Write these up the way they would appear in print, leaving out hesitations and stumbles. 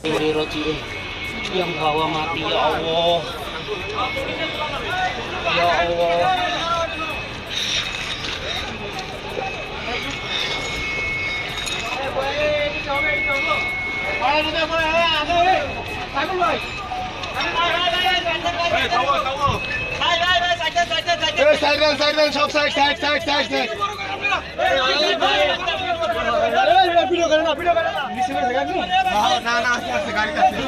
Yang bawa mati ya Allah. Ya Allah. Side, সব side. Video করে না নিচে গেছে গাড়ি না আছে গাড়ি আছে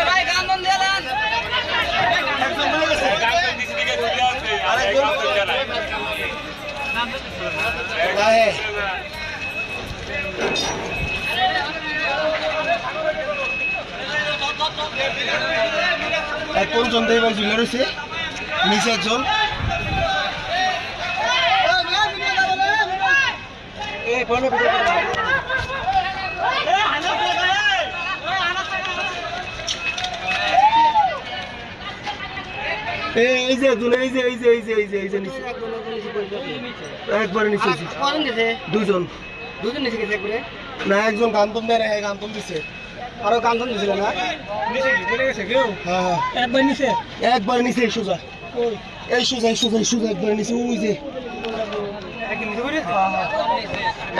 ভাই গান বন্ধ দিয়ে দেন একদম হয়ে গেছে গান দিছি দিকে ঘুরে আসছে আরে গান তো চালাই কোনজন দেবার ঝুলে রয়েছে নিচে একজন এই যে নিচে একবারে নিচে দুজন নিচে গেছে একবারে না একজন গান্তম দেয় রে গান্তম দিছে আরো গান্তম দিছিল না নিচে গেলে গেছে কেউ হ্যাঁ একবার নিচে সোজা এই সোজা একবার নিচে ওই যে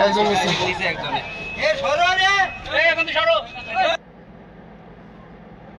একজন নিচে একজন এ সরো রে এই এখন সরো